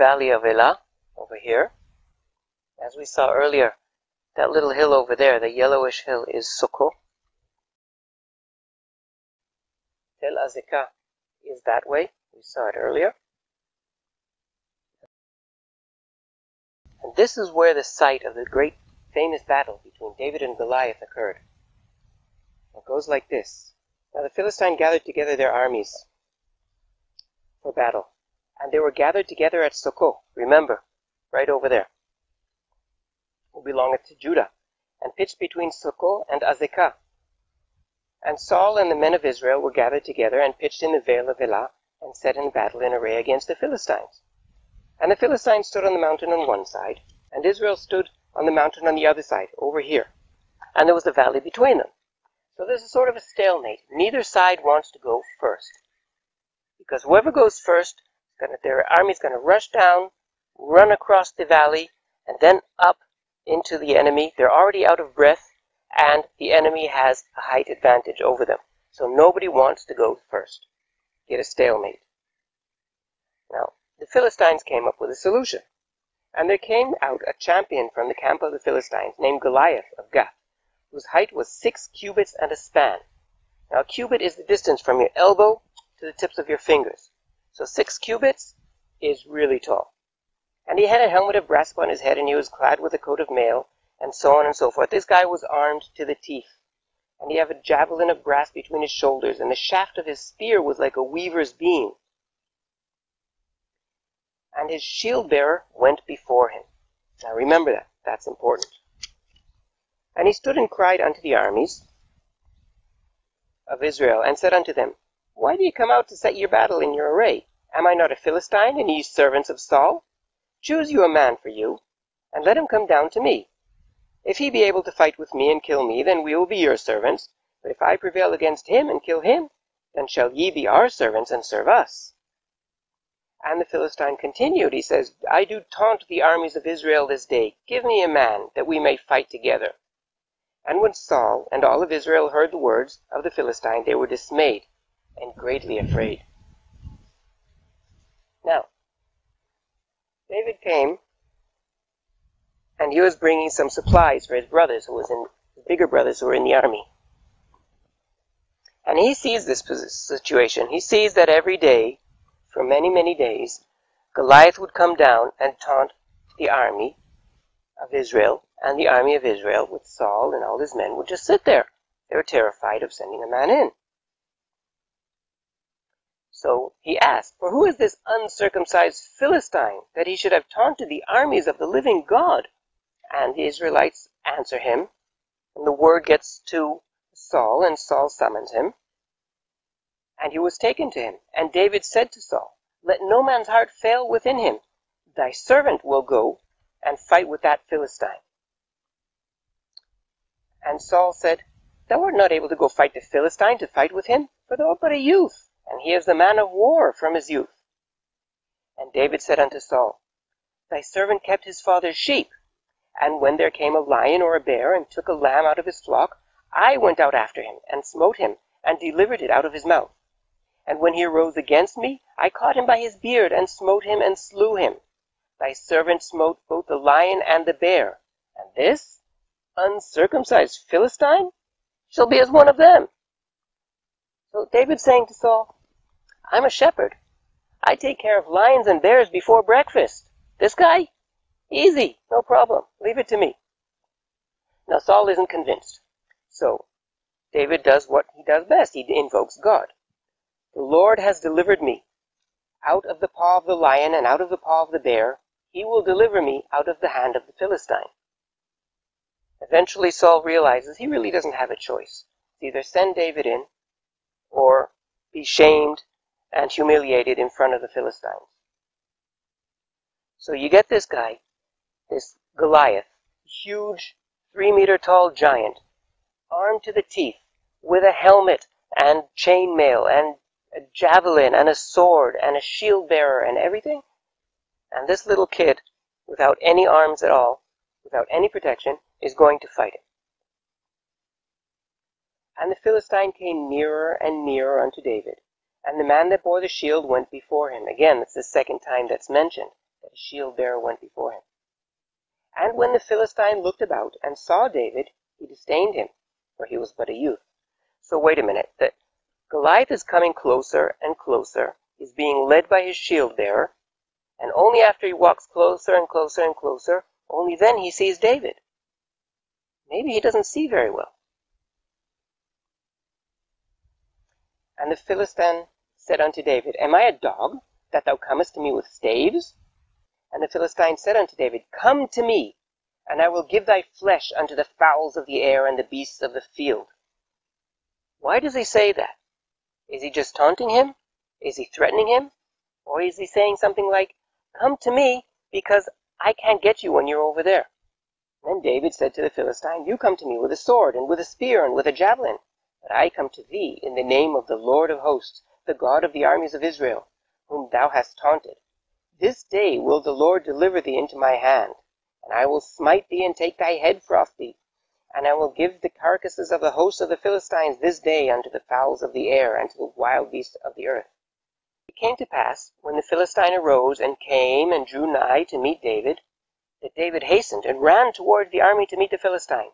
valley of Elah, over here. As we saw earlier, that little hill over there, the yellowish hill, is Sukkot. Tel Azekah is that way. We saw it earlier. And this is where the site of the great famous battle between David and Goliath occurred. It goes like this. Now the Philistines gathered together their armies for battle. And they were gathered together at Sukkot, remember, right over there, who belongeth to Judah, and pitched between Sukkot and Azekah. And Saul and the men of Israel were gathered together and pitched in the vale of Elah, and set in battle in array against the Philistines. And the Philistines stood on the mountain on one side, and Israel stood on the mountain on the other side, over here. And there was a valley between them. So there's a sort of a stalemate. Neither side wants to go first. Because whoever goes first, their army's going to rush down, run across the valley, and then up into the enemy. They're already out of breath, and the enemy has a height advantage over them. So nobody wants to go first. Get a stalemate. Now, the Philistines came up with a solution. And there came out a champion from the camp of the Philistines named Goliath of Gath, whose height was 6 cubits and a span. Now, a cubit is the distance from your elbow to the tips of your fingers. So 6 cubits is really tall. And he had a helmet of brass upon his head, and he was clad with a coat of mail, and so on and so forth. This guy was armed to the teeth. And he had a javelin of brass between his shoulders, and the shaft of his spear was like a weaver's beam. And his shield-bearer went before him. Now remember that. That's important. And he stood and cried unto the armies of Israel, and said unto them, Why do ye come out to set your battle in your array? Am I not a Philistine, and ye servants of Saul? Choose you a man for you, and let him come down to me. If he be able to fight with me and kill me, then we will be your servants. But if I prevail against him and kill him, then shall ye be our servants and serve us. And the Philistine continued. He says, I do taunt the armies of Israel this day. Give me a man, that we may fight together. And when Saul and all of Israel heard the words of the Philistine, they were dismayed and greatly afraid. Now, David came, and he was bringing some supplies for his brothers, his bigger brothers who were in the army. And he sees this situation. He sees that every day, for many, many days, Goliath would come down and taunt the army of Israel, and the army of Israel, with Saul and all his men, would just sit there. They were terrified of sending a man in. So he asked, For who is this uncircumcised Philistine, that he should have taunted the armies of the living God? And the Israelites answer him, and the word gets to Saul, and Saul summons him. And he was taken to him. And David said to Saul, Let no man's heart fail within him. Thy servant will go and fight with that Philistine. And Saul said, Thou art not able to go fight the Philistine, to fight with him, for thou art but a youth, and he is the man of war from his youth. And David said unto Saul, Thy servant kept his father's sheep, and when there came a lion or a bear, and took a lamb out of his flock, I went out after him, and smote him, and delivered it out of his mouth. And when he arose against me, I caught him by his beard, and smote him, and slew him. Thy servant smote both the lion and the bear, and this uncircumcised Philistine shall be as one of them. So David's saying to Saul, I'm a shepherd. I take care of lions and bears before breakfast. This guy? Easy, no problem. Leave it to me. Now Saul isn't convinced. So David does what he does best. He invokes God. The Lord has delivered me out of the paw of the lion and out of the paw of the bear. He will deliver me out of the hand of the Philistine. Eventually Saul realizes he really doesn't have a choice. It's either send David in or be shamed and humiliated in front of the Philistines. So you get this guy, this Goliath, huge 3-meter tall giant, armed to the teeth, with a helmet and chainmail and a javelin and a sword and a shield bearer and everything. And this little kid, without any arms at all, without any protection, is going to fight him. And the Philistine came nearer and nearer unto David, and the man that bore the shield went before him. Again, it's the second time that's mentioned, that a shield-bearer went before him. And when the Philistine looked about and saw David, he disdained him, for he was but a youth. So wait a minute. Goliath is coming closer and closer. He's being led by his shield-bearer. And only after he walks closer and closer and closer, only then he sees David. Maybe he doesn't see very well. And the Philistine said unto David, Am I a dog, that thou comest to me with staves? And the Philistine said unto David, Come to me, and I will give thy flesh unto the fowls of the air and the beasts of the field. Why does he say that? Is he just taunting him? Is he threatening him? Or is he saying something like, Come to me, because I can't get you when you're over there? Then David said to the Philistine, You come to me with a sword, and with a spear, and with a javelin. But I come to thee in the name of the Lord of hosts, the God of the armies of Israel, whom thou hast taunted. This day will the Lord deliver thee into my hand, and I will smite thee and take thy head froth thee, and I will give the carcasses of the hosts of the Philistines this day unto the fowls of the air and to the wild beasts of the earth. It came to pass, when the Philistine arose and came and drew nigh to meet David, that David hastened and ran toward the army to meet the Philistine.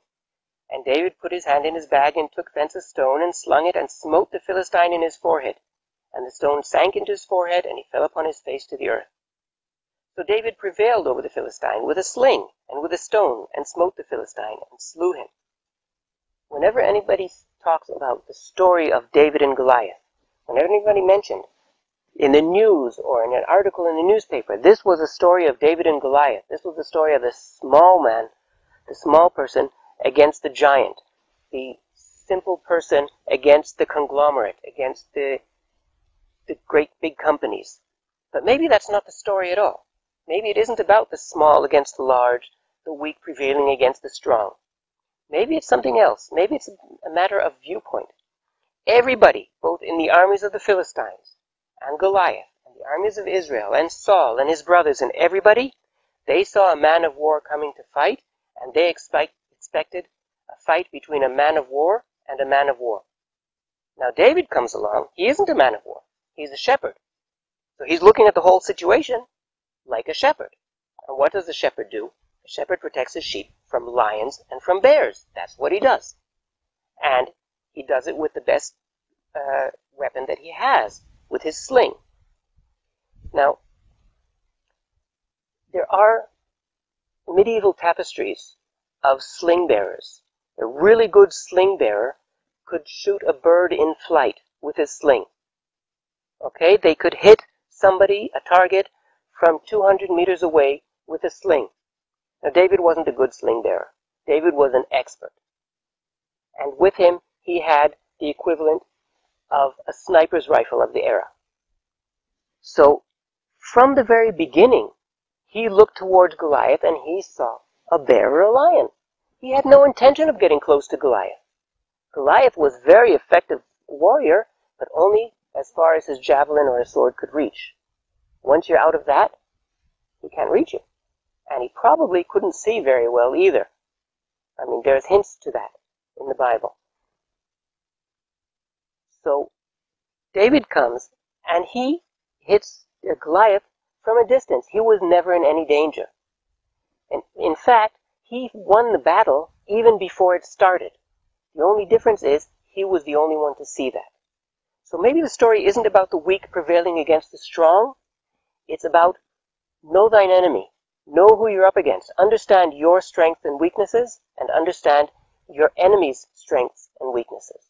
And David put his hand in his bag and took thence a stone and slung it and smote the Philistine in his forehead. And the stone sank into his forehead, and he fell upon his face to the earth. So David prevailed over the Philistine with a sling and with a stone, and smote the Philistine and slew him. Whenever anybody talks about the story of David and Goliath, whenever anybody mentioned in the news or in an article in the newspaper, this was a story of David and Goliath. This was the story of the small man, the small person against the giant, the simple person against the conglomerate, against the great big companies. But maybe that's not the story at all. Maybe it isn't about the small against the large, the weak prevailing against the strong. Maybe it's something else. Maybe it's a matter of viewpoint. Everybody, both in the armies of the Philistines and Goliath, and the armies of Israel, and Saul and his brothers, and everybody, they saw a man of war coming to fight, and they expected a fight between a man of war and a man of war. Now David comes along. He isn't a man of war. He's a shepherd. So he's looking at the whole situation like a shepherd. And what does the shepherd do? The shepherd protects his sheep from lions and from bears. That's what he does. And he does it with the best weapon that he has, with his sling. Now, there are medieval tapestries of sling bearers. A really good sling bearer could shoot a bird in flight with his sling. Okay, they could hit somebody, a target, from 200 meters away with a sling. Now, David wasn't a good sling bearer. David was an expert. And with him, he had the equivalent of a sniper's rifle of the era. So, from the very beginning, he looked towards Goliath and he saw a bear or a lion. He had no intention of getting close to Goliath. Goliath was a very effective warrior, but only as far as his javelin or his sword could reach. Once you're out of that, he can't reach you. And he probably couldn't see very well either. I mean, there's hints to that in the Bible. So, David comes and he hits Goliath from a distance. He was never in any danger. And in fact, he won the battle even before it started. The only difference is he was the only one to see that. So maybe the story isn't about the weak prevailing against the strong. It's about know thine enemy. Know who you're up against. Understand your strengths and weaknesses, and understand your enemy's strengths and weaknesses.